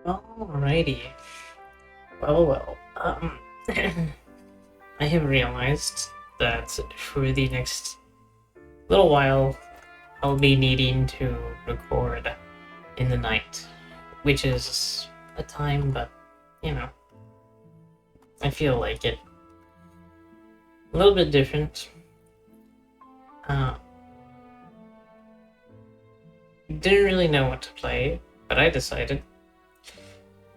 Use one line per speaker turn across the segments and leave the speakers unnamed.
Alrighty. Well. I have realized that for the next little while, I'll be needing to record in the night, which is a time, but you know, I feel like it. A little bit different. Uh, didn't really know what to play, but I decided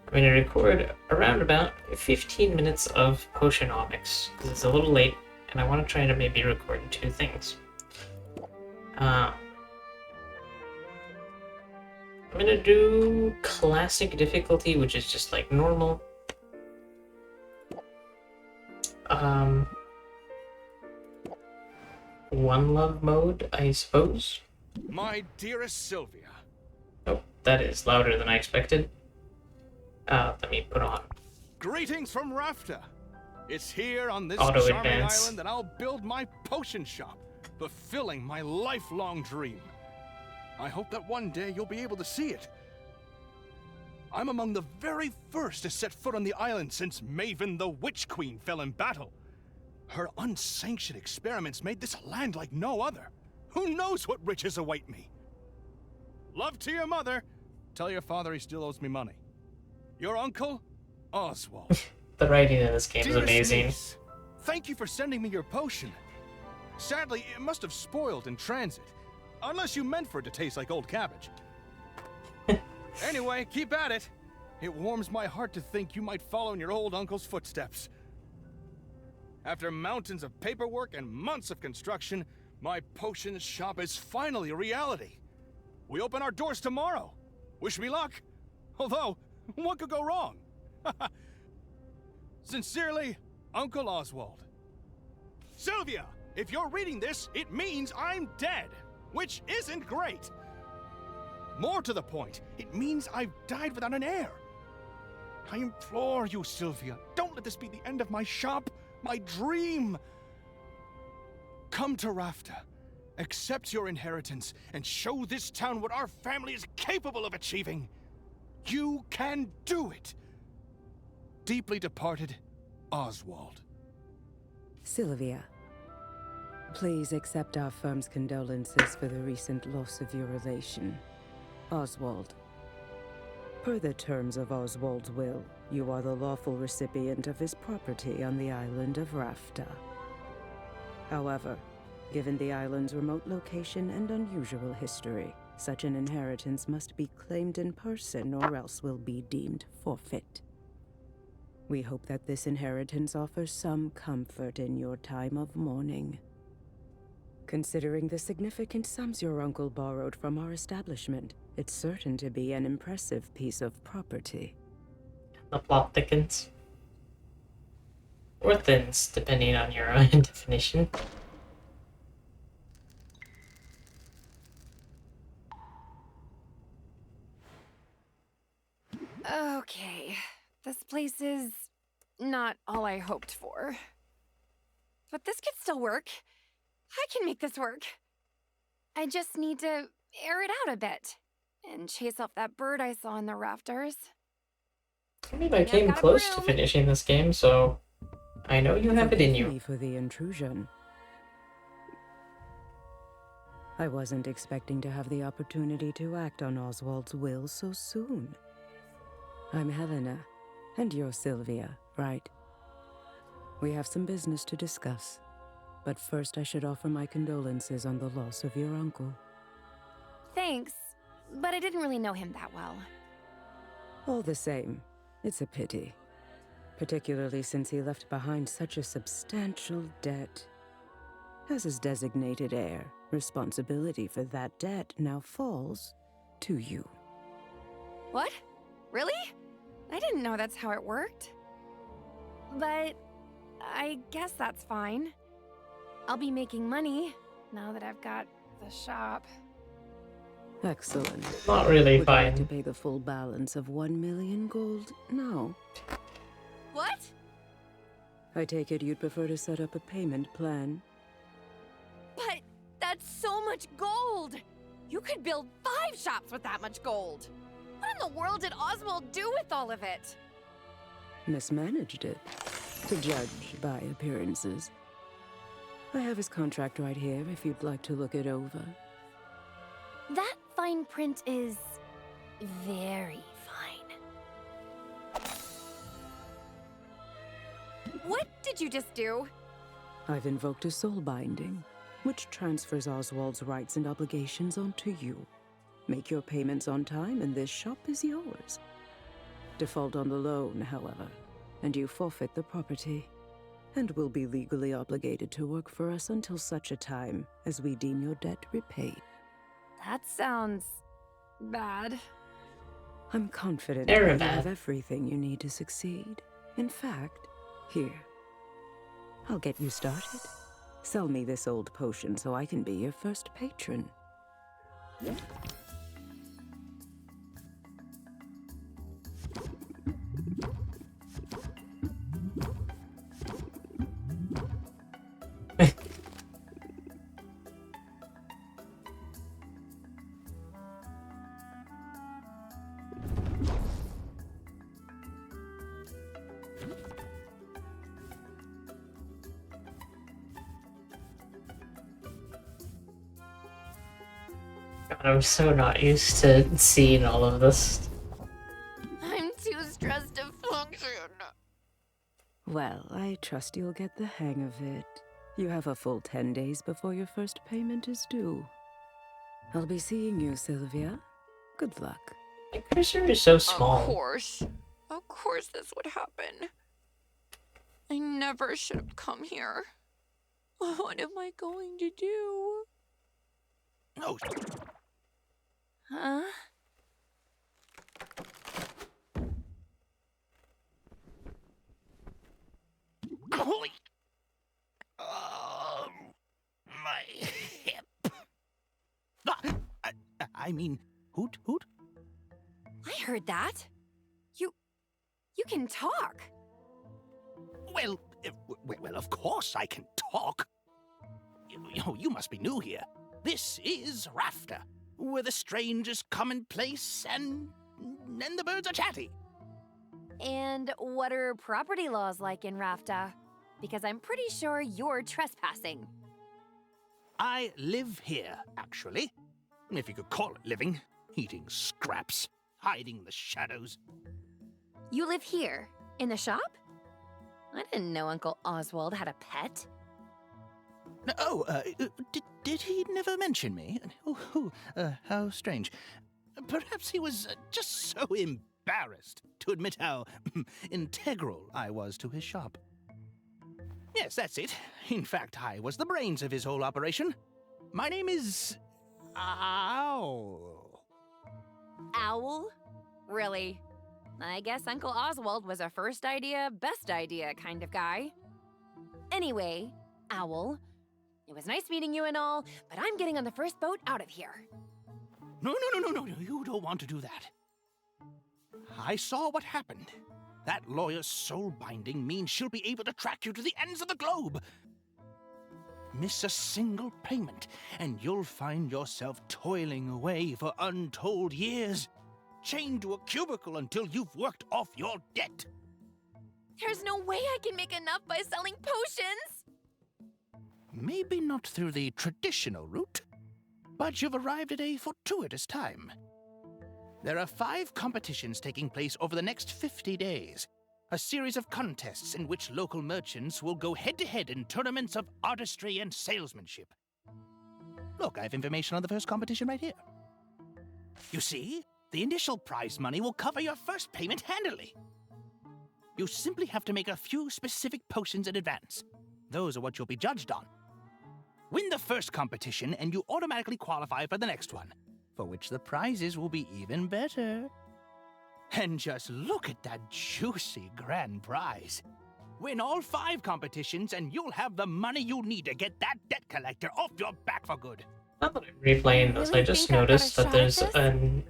I'm going to record around about 15 minutes of Potionomics, because it's a little late, and I want to try to maybe record two things. I'm going to do classic difficulty, which is just like normal. One love mode, I suppose.
My dearest Sylvia.
Oh, that is louder than I expected. Let me put on
Greetings from Rafta. It's here on this
auto
charming
advance.
island that I'll build my potion shop, fulfilling my lifelong dream. I hope that one day you'll be able to see it. I'm among the very first to set foot on the island since Maven the Witch Queen fell in battle. Her unsanctioned experiments made this land like no other. Who knows what riches await me? Love to your mother. Tell your father he still owes me money. Your uncle, Oswald.
The writing in this game is
Dearest
amazing.
niece, thank you for sending me your potion. Sadly, it must have spoiled in transit. Unless you meant for it to taste like old cabbage. Anyway, keep at it. It warms my heart to think you might follow in your old uncle's footsteps. After mountains of paperwork and months of construction, my potion shop is finally a reality. We open our doors tomorrow. Wish me luck. Although, what could go wrong? Sincerely, Uncle Oswald. Sylvia, if you're reading this, it means I'm dead, which isn't great. More to the point, it means I've died without an heir. I implore you, Sylvia, don't let this be the end of my shop, my dream. Come to Rafta, accept your inheritance, and show this town what our family is capable of achieving. You can do it. Deeply departed, Oswald.
Sylvia, please accept our firm's condolences for the recent loss of your relation, Oswald. Per the terms of Oswald's will, you are the lawful recipient of his property on the island of Rafta. However, given the island's remote location and unusual history, such an inheritance must be claimed in person or else will be deemed forfeit. We hope that this inheritance offers some comfort in your time of mourning. Considering the significant sums your uncle borrowed from our establishment, it's certain to be an impressive piece of property.
The plot thickens. Or thins, depending on your own definition.
Okay, this place is not all I hoped for. But this could still work. I can make this work. I just need to air it out a bit and chase off that bird I saw in the rafters.
I mean, I came close to finishing this game, so I know you have it in you.
Forgive me for the intrusion. I wasn't expecting to have the opportunity to act on Oswald's will so soon. I'm Helena, and you're Sylvia, right? We have some business to discuss, but first I should offer my condolences on the loss of your uncle.
Thanks, but I didn't really know him that well.
All the same, it's a pity, particularly since he left behind such a substantial debt. As his designated heir, responsibility for that debt now falls to you.
What? Really? I didn't know that's how it worked. But I guess that's fine. I'll be making money now that I've got the shop.
Excellent.
Not really
Would you like to
fine.
pay the full balance of 1 million gold now?
What?
I take it you'd prefer to set up a payment plan?
But that's so much gold! You could build 5 shops with that much gold! What in the world did Oswald do with all of it?
Mismanaged it, to judge by appearances. I have his contract right here if you'd like to look it over.
That fine print is very fine. What did you just do?
I've invoked a soul binding, which transfers Oswald's rights and obligations onto you. Make your payments on time and this shop is yours. Default on the loan, however, and you forfeit the property, and will be legally obligated to work for us until such a time as we deem your debt repaid.
That sounds bad.
I'm confident
Very
you
bad.
have everything you need to succeed. In fact, here. I'll get you started. Sell me this old potion so I can be your first patron.
God, I'm so not used to seeing all of this.
I'm too stressed to function.
Well, I trust you'll get the hang of it. You have a full 10 days before your first payment is due. I'll be seeing you, Sylvia. Good luck.
My cursor is so small.
Of course this would happen. I never should have come here. What am I going to do?
Oh,
Huh?
holy! My hip. I mean, hoot hoot.
I heard that. You can talk.
Well, well, of course I can talk. You must be new here. This is Rafter, where the strange is commonplace and the birds are chatty.
And what are property laws like in Rafta? Because I'm pretty sure you're trespassing.
I live here, actually. If you could call it living. Eating scraps, hiding in the shadows.
You live here, in the shop? I didn't know Uncle Oswald had a pet.
Oh, did he never mention me? How strange. Perhaps he was just so embarrassed to admit how integral I was to his shop. Yes, that's it. In fact, I was the brains of his whole operation. My name is... Owl.
Owl? Really? I guess Uncle Oswald was a first idea, best idea kind of guy. Anyway, Owl, it was nice meeting you and all, but I'm getting on the first boat out of here.
No, you don't want to do that. I saw what happened. That lawyer's soul binding means she'll be able to track you to the ends of the globe. Miss a single payment, and you'll find yourself toiling away for untold years, chained to a cubicle until you've worked off your debt.
There's no way I can make enough by selling potions!
Maybe not through the traditional route, but you've arrived at a fortuitous time. There are 5 competitions taking place over the next 50 days. A series of contests in which local merchants will go head-to-head in tournaments of artistry and salesmanship. Look, I have information on the first competition right here. You see, the initial prize money will cover your first payment handily. You simply have to make a few specific potions in advance. Those are what you'll be judged on. Win the first competition and you automatically qualify for the next one, for which the prizes will be even better. And just look at that juicy grand prize. Win all 5 competitions and you'll have the money you need to get that debt collector off your back for good.
Now that I'm replaying this,
Really
I just
think I got a
noticed that
shot
there's
at this?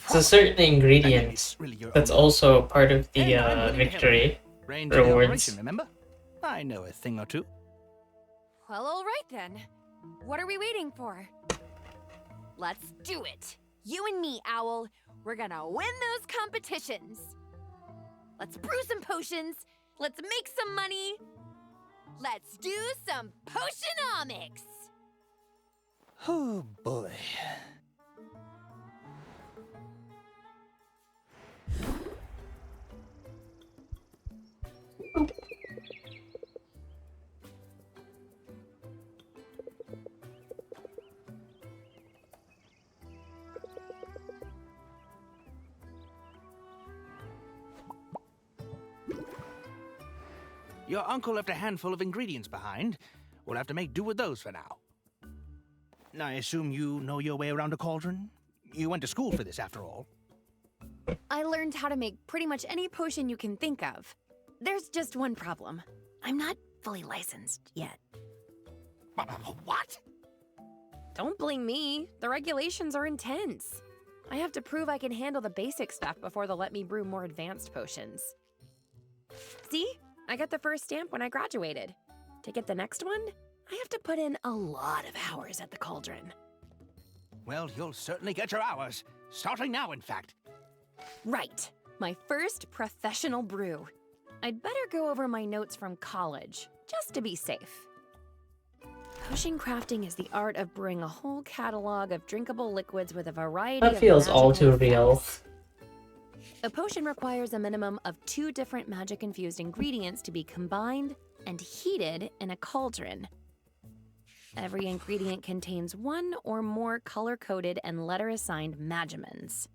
it's a certain
I mean,
ingredient
it's really your
that's
own.
also part of the
And I'm willing to help.
victory.
Range of the
rewards.
operation, remember? I know a thing or two.
Well, all right then. What are we waiting for? Let's do it. You and me, Owl. We're gonna win those competitions. Let's brew some potions. Let's make some money. Let's do some Potionomics.
Oh boy. Your uncle left a handful of ingredients behind. We'll have to make do with those for now. I assume you know your way around a cauldron? You went to school for this, after all.
I learned how to make pretty much any potion you can think of. There's just one problem. I'm not fully licensed yet.
What?
Don't blame me. The regulations are intense. I have to prove I can handle the basic stuff before they'll let me brew more advanced potions. See? I got the first stamp when I graduated. To get the next one, I have to put in a lot of hours at the cauldron.
Well, you'll certainly get your hours. Starting now, in fact.
Right. My first professional brew. I'd better go over my notes from college, just to be safe. Potion crafting is the art of brewing a whole catalog of drinkable liquids with a variety
That
of
feels all
magical
too real.
effects. A potion requires a minimum of 2 different magic-infused ingredients to be combined and heated in a cauldron. Every ingredient contains 1 or more color-coded and letter-assigned magimins.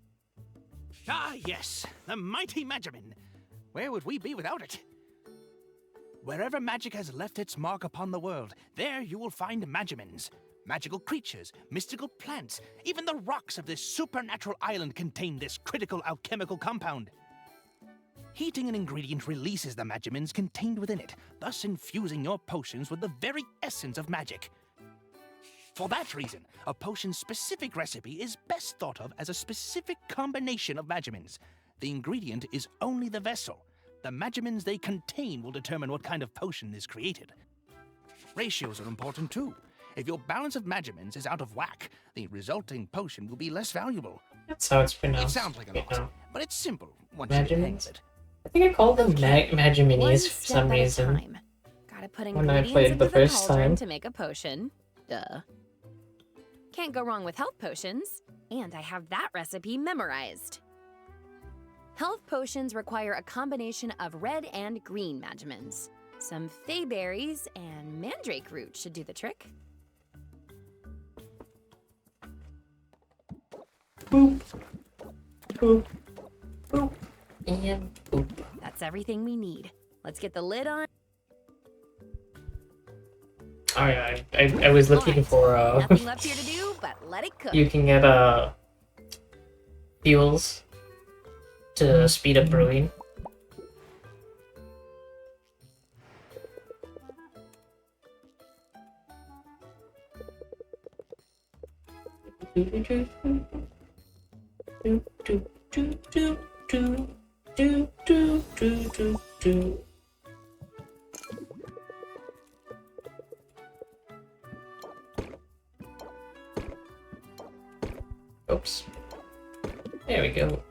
Ah, yes, the mighty Magimin. Where would we be without it? Wherever magic has left its mark upon the world, there you will find Magimins. Magical creatures, mystical plants, even the rocks of this supernatural island contain this critical alchemical compound. Heating an ingredient releases the Magimins contained within it, thus infusing your potions with the very essence of magic. For that reason, a potion's specific recipe is best thought of as a specific combination of Magimins. The ingredient is only the vessel. The Magimins they contain will determine what kind of potion is created. Ratios are important too. If your balance of Magimins is out of whack, the resulting potion will be less valuable.
That's how it's
It
pronounced.
sounds like a
you
lot,
know.
but it's simple once you get the hang of
Magimins?
it.
I think I called them
Okay, one
Magiminis for
step
some
at a
reason.
time. Gotta put
When I
ingredients
played
into
the first
cauldron
time.
to make a potion. Duh. Can't go wrong with health potions, and I have that recipe memorized. Health potions require a combination of red and green magimins. Some fey berries and mandrake root should do the trick.
Boop. Boop. Boop. And boop.
That's everything we need. Let's get the lid on.
Alright, I was looking
Alright,
for
Nothing left here to do but let it cook.
you can get fuels to speed up brewing. Oops. There we go.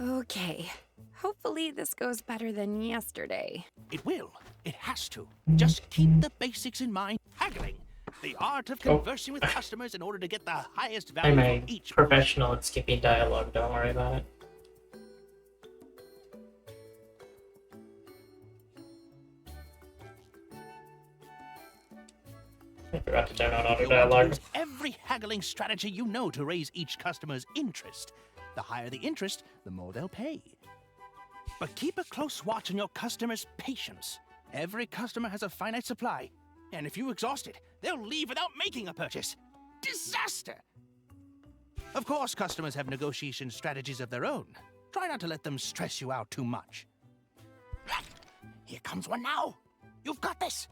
Okay. Hopefully this goes better than yesterday.
It will. It has to. Just keep the basics in mind. Haggling. The art of conversing with customers in order to get the highest value
I'm
for
a
each.
professional at skipping dialogue, don't worry about it. I forgot to turn on auto
You'll want to
dialogue.
use every haggling strategy you know to raise each customer's interest. The higher the interest, the more they'll pay. But keep a close watch on your customers' patience. Every customer has a finite supply, and if you exhaust it, they'll leave without making a purchase. Disaster! Of course, customers have negotiation strategies of their own. Try not to let them stress you out too much. Here comes one now. You've got this.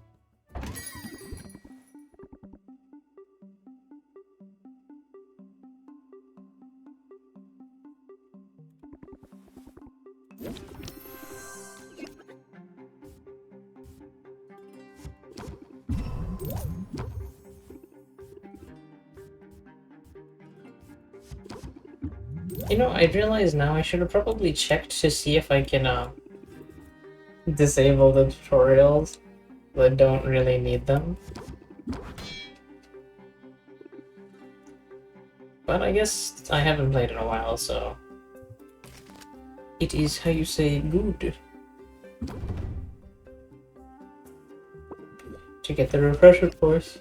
You know, I realize now I should have probably checked to see if I can disable the tutorials that don't really need them. But I guess I haven't played in a while, so it is how you say good to get the refresher course.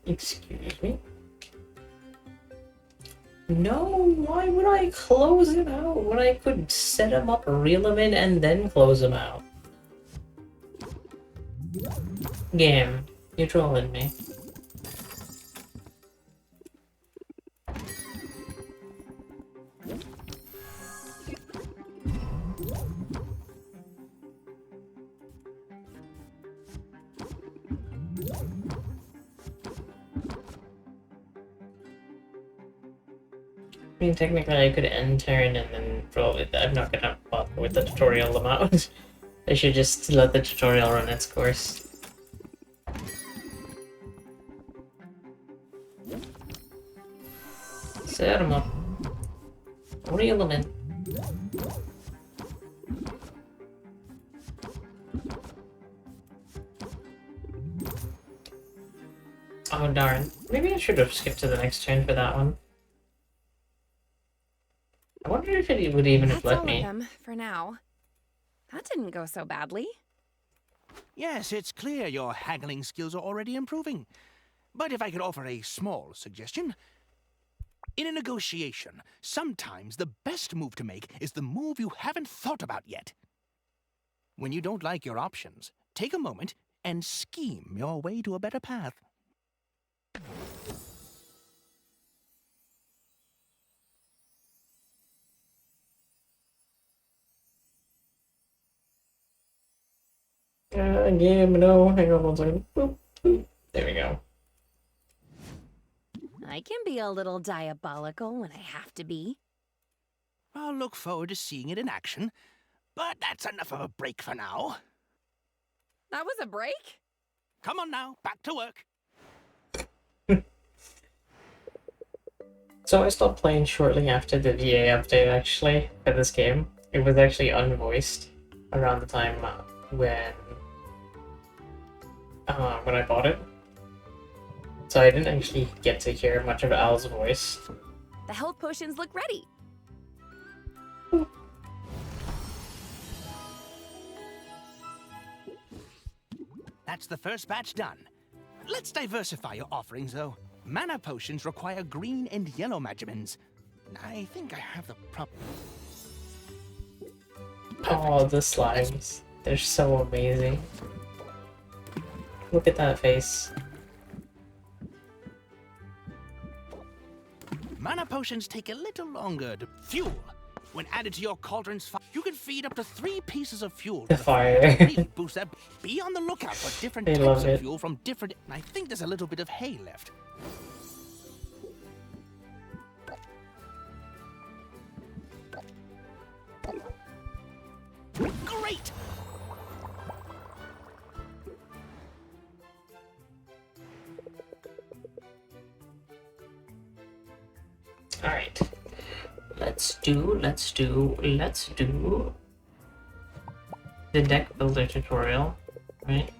Excuse me. No, why would I close him out when I could set him up, reel him in, and then close him out? Game, you're trolling me. I mean, technically I could end turn and then roll it. I'm not gonna bother with the tutorial amount. I should just let the tutorial run its course. Set him up. Reel him in. Oh darn. Maybe I should have skipped to the next turn for that one. I wonder if it would even have let me.
That's all of them, for now. That didn't go so badly.
Yes, it's clear your haggling skills are already improving. But if I could offer a small suggestion. In a negotiation, sometimes the best move to make is the move you haven't thought about yet. When you don't like your options, take a moment and scheme your way to a better path.
Game, no, hang on one second. Boop, boop. There we go.
I can be a little diabolical when I have to be.
I'll look forward to seeing it in action, but that's enough of a break for now.
That was a break?
Come on now, back to work.
So I stopped playing shortly after the VA update, actually, for this game. It was actually unvoiced around the time when I bought it. So I didn't actually get to hear much of Al's voice.
The health potions look ready.
That's the first batch done. Let's diversify your offerings, though. Mana potions require green and yellow magimins. I think I have the proper...
Oh, the slimes. They're so amazing. Look at that face.
Mana potions take a little longer to fuel. When added to your cauldron's fire, you can feed up to 3 pieces of fuel.
The fire.
Really boost that. Be on the lookout for different
I
types
love
of
it.
fuel from different... I think there's a little bit of hay left. Great!
Alright. Let's do the deck builder tutorial, right?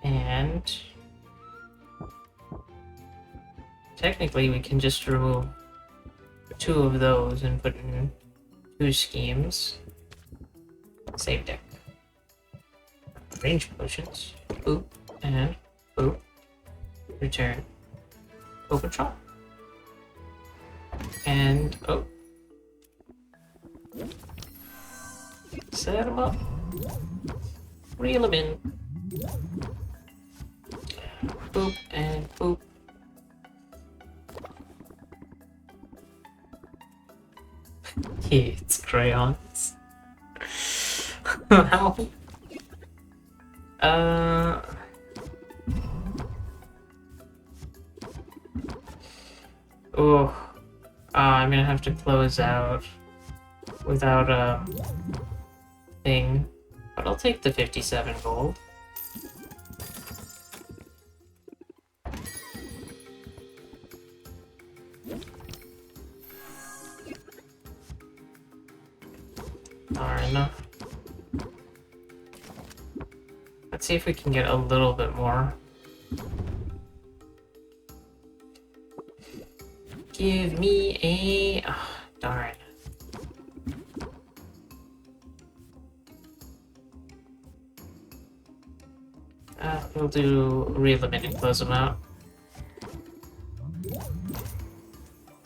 And technically we can just remove 2 of those and put in 2 schemes. Save deck. Range potions. Boop and boop. Return. Overdraw. And oh. Set him up. Reel him in. Boop and boop. It's crayons. How? Oh. I'm gonna have to close out without a thing. But I'll take the 57 gold. Darn. Let's see if we can get a little bit more. Give me a... Oh, darn. We'll do relimit and close them out.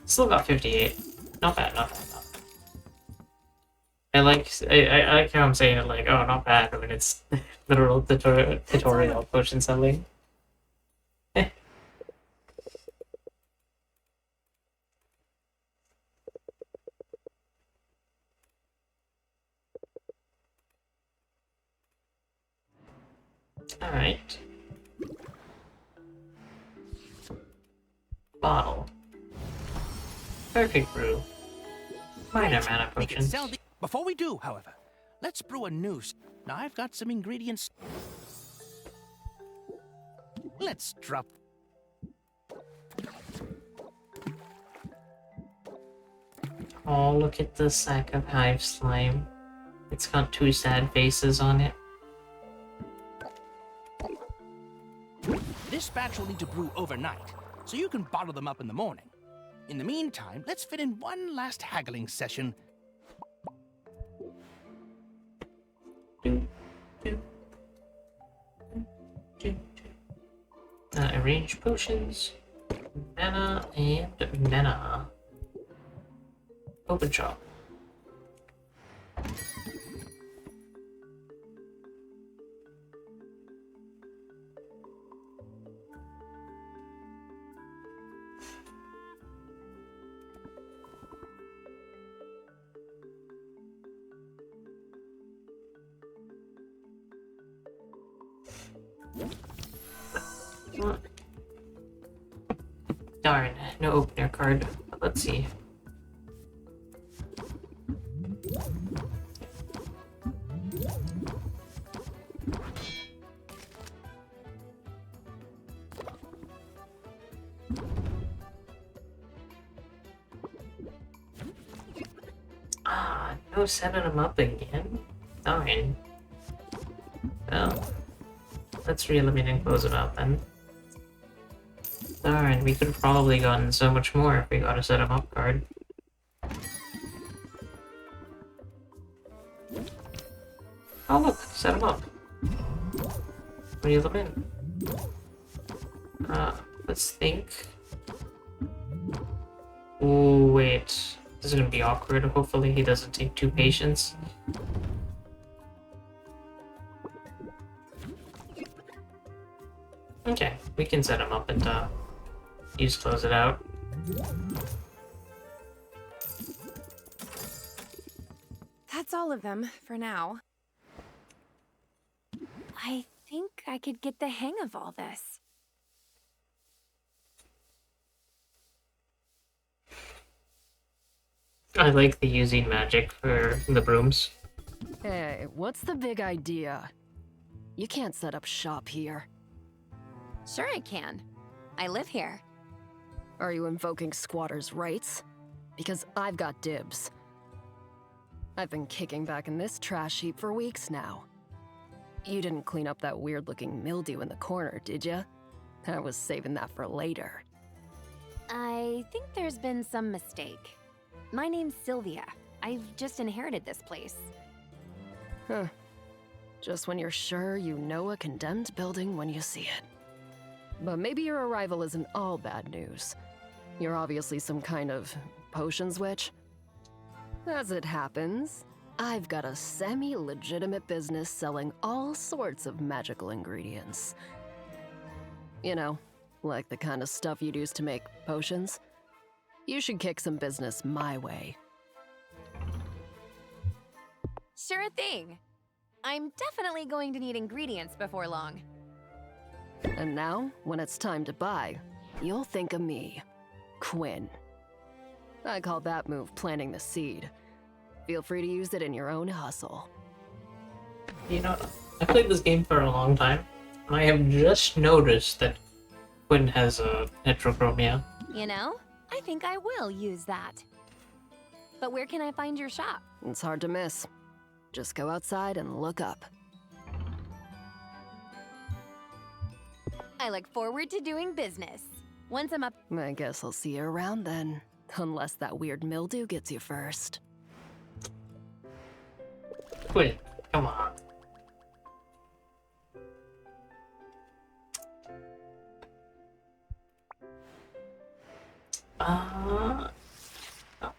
Still got 58. Not bad, not bad, not bad. I like how I'm saying it like, oh, not bad, when it's literal tutorial potion selling. Alright. Bottle. Perfect brew. Minor mana
We can
potions.
sell the... Before we do, however, let's brew a new... Now I've got some ingredients. Let's drop...
Oh, look at the sack of hive slime. It's got two sad faces on it.
This batch will need to brew overnight, so you can bottle them up in the morning. In the meantime, let's fit in one last haggling session.
Arrange potions, mana, and mana. Open shop. What? Darn, no opener card. Let's see. Ah, no setting them up again? Darn. Well, let's re-eliminate and close it out then. Darn, we could have probably gotten so much more if we got a set 'em up card. Oh look, set 'em up. Re-eliminate. Let's think. Oh wait, this is gonna be awkward. Hopefully he doesn't take 2 patience. Okay, we can set him up and use close it out.
That's all of them for now. I think I could get the hang of all this.
I like the using magic for the brooms.
Hey, what's the big idea? You can't set up shop here.
Sure I can. I live here.
Are you invoking squatters' rights? Because I've got dibs. I've been kicking back in this trash heap for weeks now. You didn't clean up that weird-looking mildew in the corner, did ya? I was saving that for later.
I think there's been some mistake. My name's Sylvia. I've just inherited this place.
Huh. Just when you're sure you know a condemned building when you see it. But maybe your arrival isn't all bad news. You're obviously some kind of potions witch. As it happens, I've got a semi-legitimate business selling all sorts of magical ingredients. You know, like the kind of stuff you'd use to make potions. You should kick some business my way.
Sure thing. I'm definitely going to need ingredients before long.
And now, when it's time to buy, you'll think of me, Quinn. I call that move planting the seed. Feel free to use it in your own hustle.
You know, I played this game for a long time, and I have just noticed that Quinn has a heterochromia.
You know, I think I will use that. But where can I find your shop?
It's hard to miss. Just go outside and look up.
I look forward to doing business. Once I'm up...
I guess I'll see you around then. Unless that weird mildew gets you first.
Quinn, come on.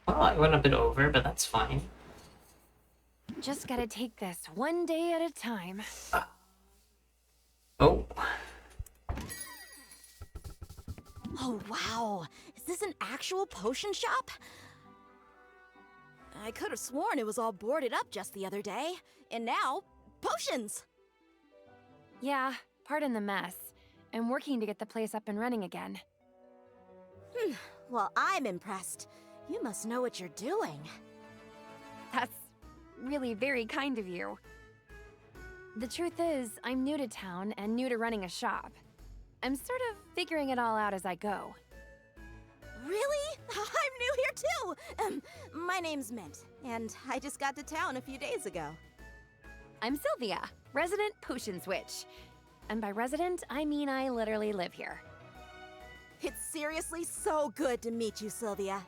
Well, I went a bit over, but that's fine.
Just gotta take this one day at a time.
Oh.
Oh, wow. Is this an actual potion shop? I could have sworn it was all boarded up just the other day. And now, potions!
Yeah, pardon the mess. I'm working to get the place up and running again.
Well, I'm impressed. You must know what you're doing.
That's really very kind of you. The truth is, I'm new to town and new to running a shop. I'm sort of figuring it all out as I go.
Really? I'm new here too! My name's Mint, and I just got to town a few days ago.
I'm Sylvia, resident potion switch. And by resident, I mean I literally live here.
It's seriously so good to meet you, Sylvia.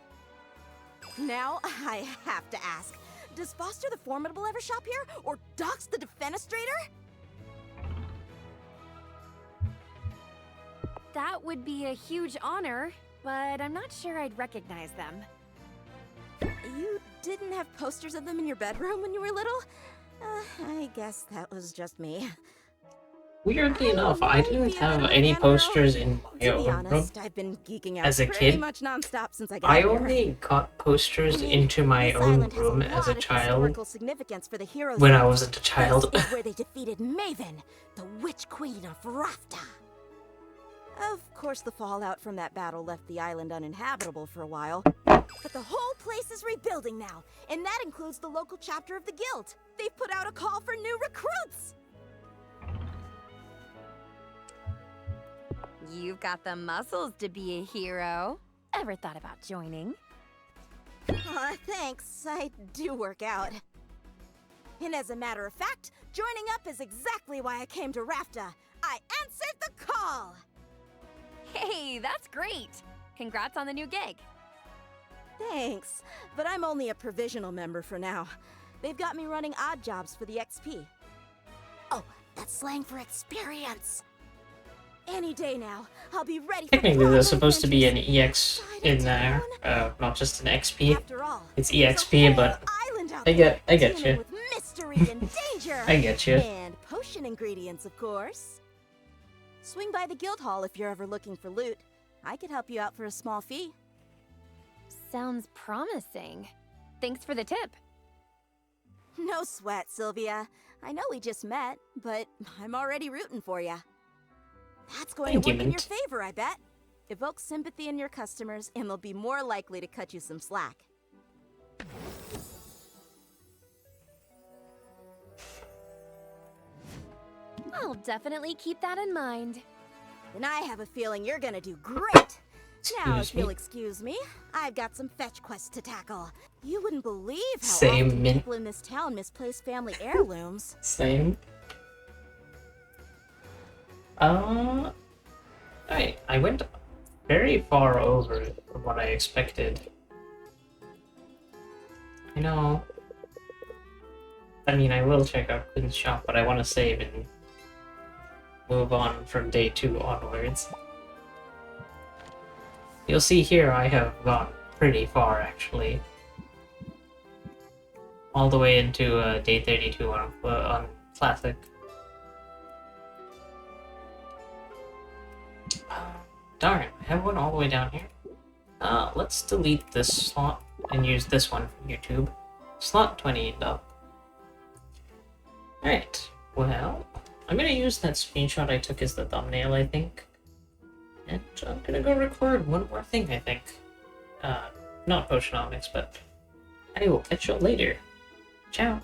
Now, I have to ask, does Foster the Formidable ever shop here? Or Dox the Defenestrator?
That would be a huge honor, but I'm not sure I'd recognize them.
You didn't have posters of them in your bedroom when you were little? I guess that was just me.
Weirdly enough, I didn't have any posters in my
To be
own room.
honest, I've been geeking out
As a
pretty
kid.
much nonstop since I got
I
here.
only got posters
I mean,
into my
this
own
island has
room
a
as a
lot of
child
historical significance for the heroes
when I
of-
wasn't a child.
This is where they defeated Maven, the Witch Queen of Rafta. Of course, the fallout from that battle left the island uninhabitable for a while. But the whole place is rebuilding now, and that includes the local chapter of the guild. They've put out a call for new recruits!
You've got the muscles to be a hero. Ever thought about joining?
Thanks. I do work out. And as a matter of fact, joining up is exactly why I came to Rafta. I answered the call!
Hey, that's great! Congrats on the new gig.
Thanks, but I'm only a provisional member for now. They've got me running odd jobs for the XP. Oh, that's slang for experience. Any day now, I'll be ready for
Technically,
proper
there's supposed to be an
adventures.
EX in there, not just an XP.
After all,
It's
there's a
EXP,
whole
but
island out
I get
there
you.
teeming with mystery and danger.
I get you.
And potion ingredients, of course. Swing by the guild hall if you're ever looking for loot. I could help you out for a small fee.
Sounds promising. Thanks for the tip.
No sweat, Sylvia. I know we just met, but I'm already rooting for you. That's going
Thank
to
you,
work in your
Mint.
favor, I bet. Evoke sympathy in your customers, and they'll be more likely to cut you some slack.
I'll definitely keep that in mind.
And I have a feeling you're gonna do great! Now,
Excuse
if you'll
me.
excuse me, I've got some fetch quests to tackle. You wouldn't believe how
Same,
often
Mint.
people in this town misplace family heirlooms.
Same. I went very far over from what I expected. I know. I mean, I will check out Quinn's shop, but I want to save and move on from day 2 onwards. You'll see here I have gone pretty far, actually. All the way into day 32 on Classic. Darn, I have one all the way down here. Let's delete this slot and use this one from YouTube. Slot 28 up. Alright, well, I'm gonna use that screenshot I took as the thumbnail, I think. And I'm gonna go record one more thing, I think. Not Potionomics, but I will catch you later. Ciao.